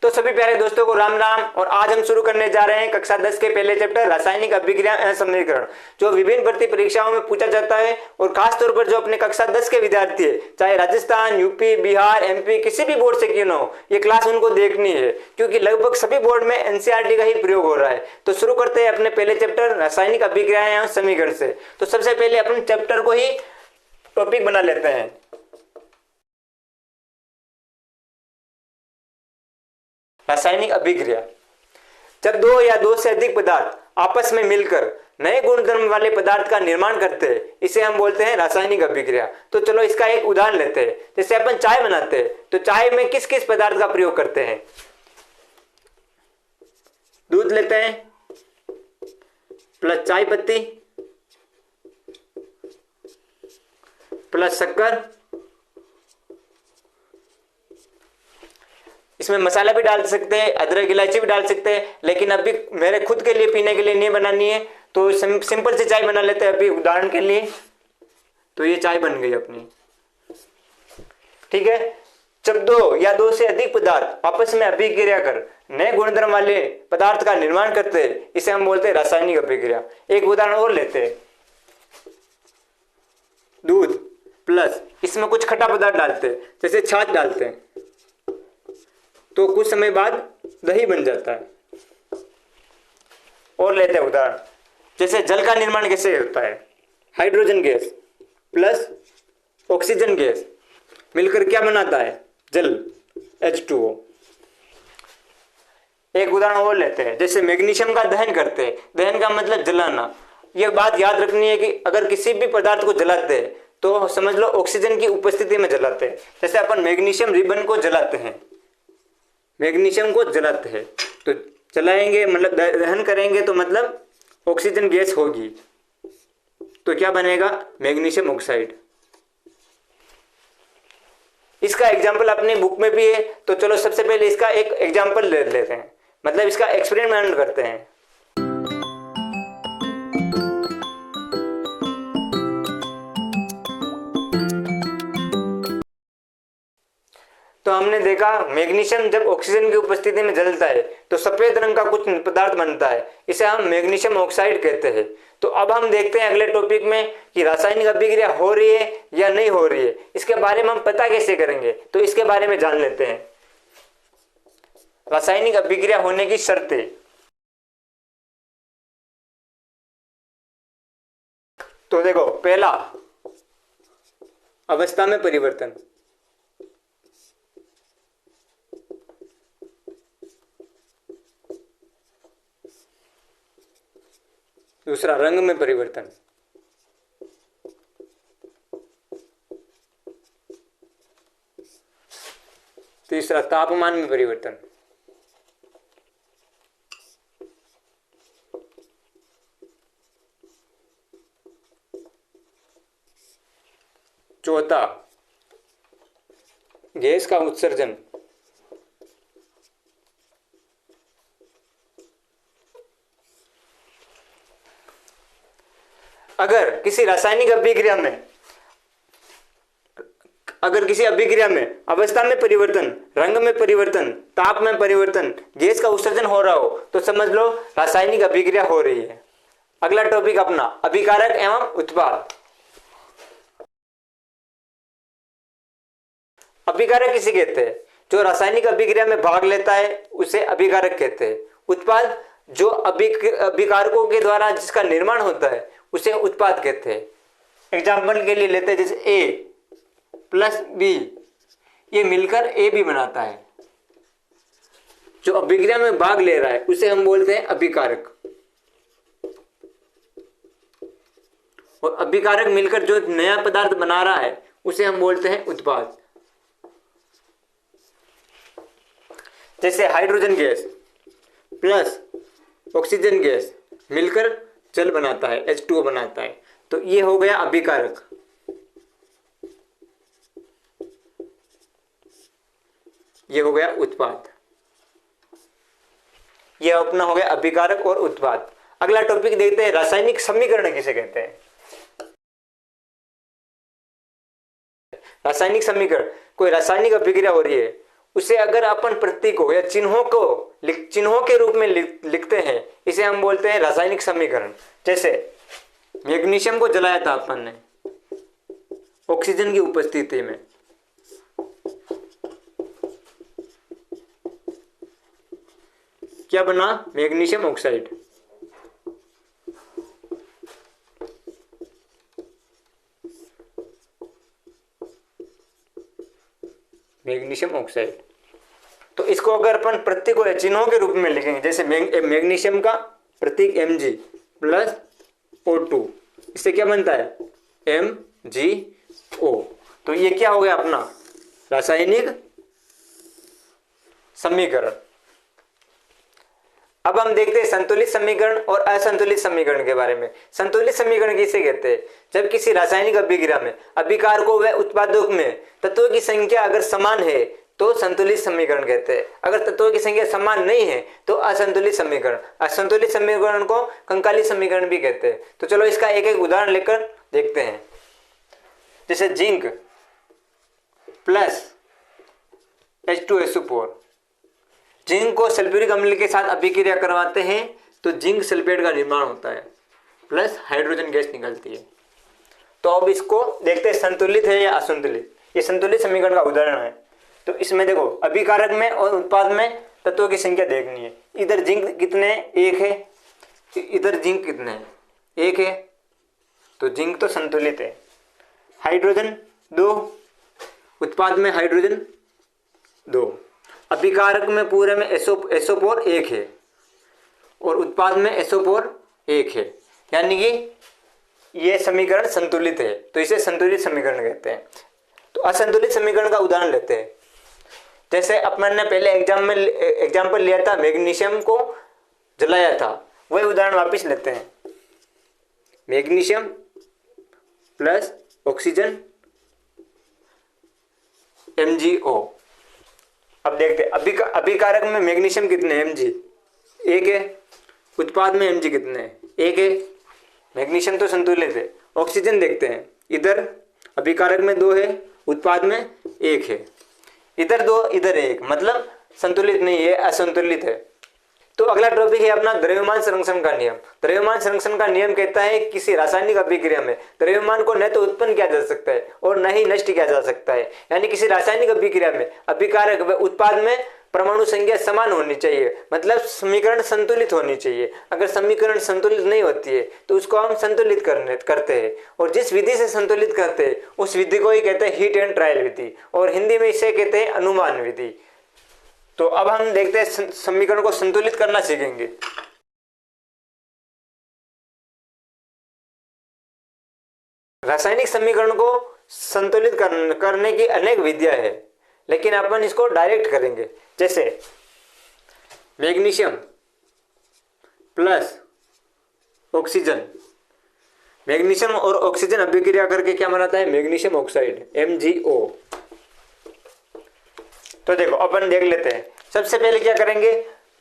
तो सभी प्यारे दोस्तों को राम राम। और आज हम शुरू करने जा रहे हैं कक्षा 10 के पहले चैप्टर रासायनिक अभिक्रिया एवं समीकरण, जो विभिन्न भर्ती परीक्षाओं में पूछा जाता है। और खास तौर पर जो अपने कक्षा 10 के विद्यार्थी है, चाहे राजस्थान, यूपी, बिहार, एमपी किसी भी बोर्ड से क्यों ना हो, ये क्लास उनको देखनी है, क्योंकि लगभग सभी बोर्ड में एनसीईआरटी का ही प्रयोग हो रहा है। तो शुरू करते हैं अपने पहले चैप्टर रासायनिक अभिक्रिया एवं समीकरण से। तो सबसे पहले अपन चैप्टर को ही टॉपिक बना लेते हैं। रासायनिक अभिक्रिया, जब दो या दो से अधिक पदार्थ आपस में मिलकर नए गुणधर्म वाले पदार्थ का निर्माण करते हैं, इसे हम बोलते हैं रासायनिक अभिक्रिया। तो चलो इसका एक उदाहरण लेते हैं। जैसे अपन चाय बनाते हैं, तो चाय में किस किस पदार्थ का प्रयोग करते हैं? दूध लेते हैं प्लस चाय पत्ती प्लस शक्कर, इसमें मसाला भी डाल सकते हैं, अदरक इलायची भी डाल सकते हैं, लेकिन अभी मेरे खुद के लिए पीने के लिए नहीं बनानी है, तो सिंपल से चाय बना लेते हैं अभी उदाहरण के लिए। तो ये चाय बन गई अपनी, ठीक है। जब दो या दो से अधिक पदार्थ आपस में अभिक्रिया कर नए गुणधर्म वाले पदार्थ का निर्माण करते हैं, इसे हम बोलते हैं रासायनिक अभिक्रिया। एक उदाहरण और लेते हैं। दूध प्लस इसमें कुछ खट्टा पदार्थ डालते हैं, जैसे छाछ डालते हैं, तो कुछ समय बाद दही बन जाता है। और लेते हैं उदाहरण, जैसे जल का निर्माण कैसे होता है? Hydrogen gas plus oxygen gas मिलकर क्या बनाता है? जल, H2O। एक उदाहरण और लेते हैं, जैसे मैग्नीशियम का दहन करते हैं। दहन का मतलब जलाना। यह बात याद रखनी है कि अगर किसी भी पदार्थ को जलाते हैं तो समझ लो ऑक्सीजन की उपस्थिति में जलाते हैं। जैसे अपन मैग्नीशियम रिबन को जलाते हैं, मैग्नीशियम को जलाते हैं, तो जलाएंगे मतलब दहन करेंगे, तो मतलब ऑक्सीजन गैस होगी, तो क्या बनेगा? Magnesium oxide. इसका एग्जाम्पल अपनी बुक में भी है, तो चलो सबसे पहले इसका एक एग्जाम्पल ले लेते हैं, मतलब इसका एक्सपेरिमेंट करते हैं। तो हमने देखा मैग्नीशियम जब ऑक्सीजन की उपस्थिति में जलता है तो सफेद रंग का कुछ पदार्थ बनता है, इसे हम मैग्नीशियम ऑक्साइड कहते हैं। तो अब हम देखते हैं अगले टॉपिक में कि रासायनिक अभिक्रिया हो रही है या नहीं हो रही है, इसके बारे में हम पता कैसे करेंगे, तो इसके बारे में जान लेते हैं। रासायनिक अभिक्रिया होने की शर्तें। तो देखो, पहला अवस्था में परिवर्तन, दूसरा रंग में परिवर्तन, तीसरा तापमान में परिवर्तन, चौथा गैस का उत्सर्जन, अगर किसी अभिक्रिया में अवस्था में परिवर्तन, रंग में परिवर्तन, ताप में परिवर्तन, गैस का उत्सर्जन हो रहा हो, तो समझ लो रासायनिक अभिक्रिया हो रही है। अगला टॉपिक अपना अभिकारक एवं उत्पाद। अभिकारक किसे कहते हैं? जो रासायनिक अभिक्रिया में भाग लेता है उसे अभिकारक कहते हैं। उत्पाद जो अभिकारकों के द्वारा जिसका निर्माण होता है उसे उत्पाद कहते हैं। एग्जाम्पल के लिए लेते हैं, जैसे A प्लस B, ये मिलकर AB बनाता है। जो अभिक्रिया में भाग ले रहा है उसे हम बोलते हैं अभिकारक, और अभिकारक मिलकर जो नया पदार्थ बना रहा है उसे हम बोलते हैं उत्पाद। जैसे hydrogen gas plus oxygen gas मिलकर जल बनाता है, H2O बनाता है, तो ये हो गया अभिकारक। ये हो गया उत्पाद। ये अपना हो गया अभिकारक और उत्पाद। अगला टॉपिक देखते हैं, रासायनिक समीकरण किसे कहते हैं? रासायनिक समीकरण, कोई रासायनिक अभिक्रिया हो रही है, उसे अगर अपन प्रतीकों या चिन्हों के रूप में लिखते हैं, इसे हम बोलते हैं रासायनिक समीकरण। जैसे मैग्नीशियम को जलाया था अपन ने ऑक्सीजन की उपस्थिति में, क्या बना? Magnesium oxide. Magnesium oxide. तो इसको अगर अपन प्रतीकों या चिन्हों के रूप में लिखेंगे, जैसे मैग्नीशियम का प्रतीक Mg प्लस O2, इससे क्या बनता है? MgO। तो ये क्या हो गया अपना रासायनिक समीकरण। अब हम देखते हैं संतुलित समीकरण और असंतुलित समीकरण के बारे में। संतुलित समीकरण किसे कहते हैं? जब किसी रासायनिक अभिक्रिया में अभिकारकों व उत्पादों में तत्वों की संख्या अगर समान है तो संतुलित समीकरण कहते हैं। अगर तत्वों की संख्या समान नहीं है तो असंतुलित समीकरण। असंतुलित समीकरण को कंकाली समीकरण भी कहते हैं। तो चलो इसका एक एक उदाहरण लेकर देखते हैं। जैसे जिंक प्लस H2SO4, जिंक को सल्फ्यूरिक अम्ल के साथ अभिक्रिया करवाते हैं तो जिंक सल्फेट का निर्माण होता है, प्लस हाइड्रोजन गैस निकलती है। तो अब इसको देखते हैं संतुलित है या असंतुलित। ये संतुलित समीकरण का उदाहरण है। तो इसमें देखो अभिकारक में और उत्पाद में तत्वों की संख्या देखनी है। इधर जिंक कितने? 1 है। इधर जिंक कितने हैं? 1 है। तो जिंक तो संतुलित है। हाइड्रोजन 2, उत्पाद में हाइड्रोजन 2, अभिकारक में पूरे में SO4 1 है और उत्पाद में SO4 1 है, यानी कि ये समीकरण संतुलित है। तो इसे संतुलित समीकरण कहते हैं। तो असंतुलित समीकरण का उदाहरण लेते हैं। जैसे अपन ने पहले एग्जाम्पल लिया था, मैग्नीशियम को जलाया था, वही उदाहरण वापस लेते हैं। Magnesium plus oxygen MgO। अब देखते हैं अभिकारक में मैग्नीशियम कितने? Mg 1 है। उत्पाद में Mg कितने हैं? 1 है। मैग्नीशियम तो संतुलित है। ऑक्सीजन देखते हैं। इधर अभिकारक में 2 है, उत्पाद में 1 है। इधर 2 इधर 1, मतलब संतुलित नहीं है, असंतुलित है। तो अगला टॉपिक है अपना द्रव्यमान संरक्षण का नियम। द्रव्यमान संरक्षण का नियम कहता है किसी रासायनिक अभिक्रिया में द्रव्यमान को न तो उत्पन्न किया जा सकता है और न ही नष्ट किया जा सकता है। यानी किसी रासायनिक अभिक्रिया में अभिकारक व उत्पाद में परमाणु संख्या समान होनी चाहिए, मतलब समीकरण संतुलित होनी चाहिए। अगर समीकरण संतुलित नहीं होती है तो उसको हम संतुलित करते हैं, और जिस विधि से संतुलित करते हैं उस विधि को ही कहते हैं हीट एंड ट्रायल विधि, और हिंदी में इसे कहते हैं अनुमान विधि। तो अब हम देखते हैं समीकरण को संतुलित करना सीखेंगे। रासायनिक समीकरण को संतुलित करने की अनेक विधियां हैं, लेकिन अपन इसको डायरेक्ट करेंगे। जैसे मैग्नीशियम प्लस ऑक्सीजन, मैग्नीशियम और ऑक्सीजन अभिक्रिया करके क्या बनाता है? Magnesium oxide MgO। तो देखो अपन देख लेते हैं। सबसे पहले क्या करेंगे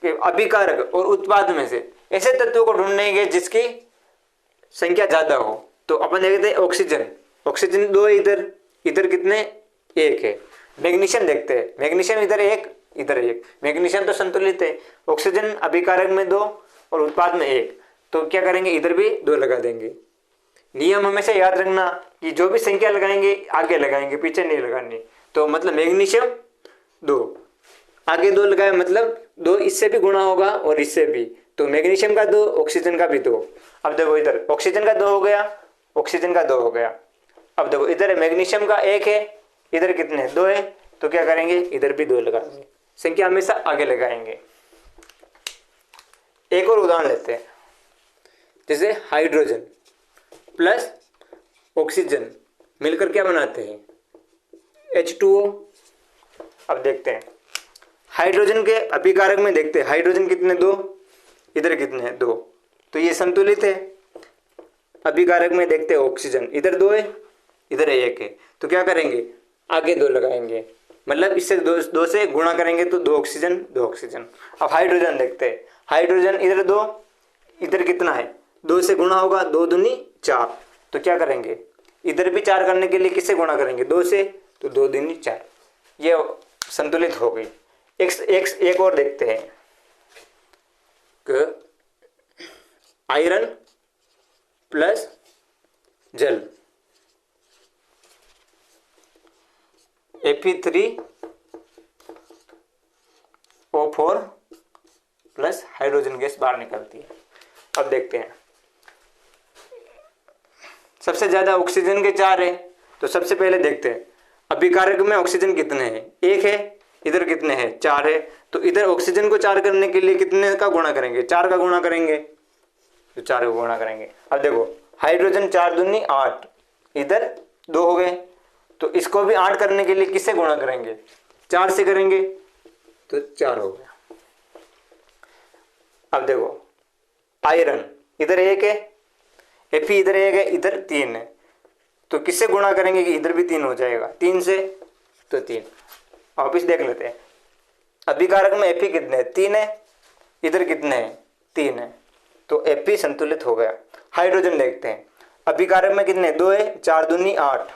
कि अभिकारक और उत्पाद में से ऐसे तत्वों को ढूंढेंगे जिसकी संख्या ज्यादा हो। तो अपन देखते हैं ऑक्सीजन 2 है, इधर कितने? 1 है। मैग्नीशियम देखते हैं। मैग्नीशियम इधर 1 इधर 1, मैग्नीशियम तो संतुलित है। ऑक्सीजन अभिकारक में 2 और उत्पाद में 1, तो क्या करेंगे? इधर भी 2 लगा देंगे। नियम हमेशा याद रखना कि जो भी संख्या लगाएंगे आगे लगाएंगे, पीछे नहीं लगानी। तो मतलब मैग्नीशियम 2, आगे 2 लगाए, मतलब 2 इससे भी गुणा होगा और इससे भी। तो मैग्नीशियम का 2, ऑक्सीजन का भी 2। अब देखो इधर ऑक्सीजन का 2 हो गया, ऑक्सीजन का 2 हो गया। अब देखो इधर मैग्नीशियम का 1 है, इधर कितने? 2 है। तो क्या करेंगे? इधर भी 2 लगाएंगे। संख्या हमेशा आगे लगाएंगे। एक और उदाहरण लेते हैं। जैसे हाइड्रोजन प्लस ऑक्सीजन मिलकर क्या बनाते हैं? H2O। अब देखते हैं हाइड्रोजन के अभिकारक में, देखते हैं हाइड्रोजन कितने? 2, इधर कितने हैं? 2। तो ये संतुलित है। अभिकारक में देखते हैं ऑक्सीजन, इधर 2 है, इधर 1 है। तो क्या करेंगे? आगे 2 लगाएंगे, मतलब इससे 2 से गुणा करेंगे तो 2 ऑक्सीजन 2 ऑक्सीजन। अब हाइड्रोजन देखते हैं। हाइड्रोजन इधर 2, इधर कितना है? 2 से गुणा होगा, 2 दूनी 4। तो क्या करेंगे? इधर भी 4 करने के लिए किससे गुणा करेंगे? 2 से, तो 2 दूनी 4। ये संतुलित हो गई। एक और देखते हैं कि आयरन प्लस जल Fe3O4 प्लस हाइड्रोजन गैस बाहर निकलती है। अब देखते हैं, सबसे ज्यादा ऑक्सीजन के 4 है, तो सबसे पहले देखते हैं अभिकारक में ऑक्सीजन कितने हैं, 1 है, इधर कितने हैं, 4 है, तो इधर ऑक्सीजन को 4 करने के लिए कितने का गुणा करेंगे, 4 का गुणा करेंगे, तो 4 का गुणा करेंगे। अब देखो हाइड्रोजन 4 दूनी 8, इधर 2 हो गए, तो इसको भी 8 करने के लिए किससे गुणा करेंगे, 4 से करेंगे, तो 4 हो गया। अब देखो आयरन इधर 1 है, Fe इधर 1 है, इधर 3 है, तो किससे गुणा करेंगे कि इधर भी 3 हो जाएगा, 3 से, तो 3। वापिस देख लेते हैं, अभिकारक में Fe कितने हैं, 3 है, इधर कितने हैं, 3 है, तो Fe संतुलित हो गया। हाइड्रोजन देखते हैं, अभिकारक में कितने, 2 है, 4 दूनी 8,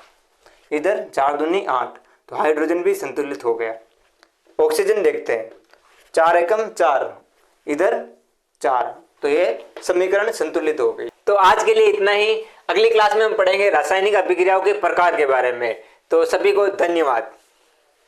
इधर 4 दूनी 8, तो हाइड्रोजन भी संतुलित हो गया। ऑक्सीजन देखते हैं, 4 एकम 4, इधर 4, तो ये समीकरण संतुलित हो गई। तो आज के लिए इतना ही। अगली क्लास में हम पढ़ेंगे रासायनिक अभिक्रियाओं के प्रकार के बारे में। तो सभी को धन्यवाद।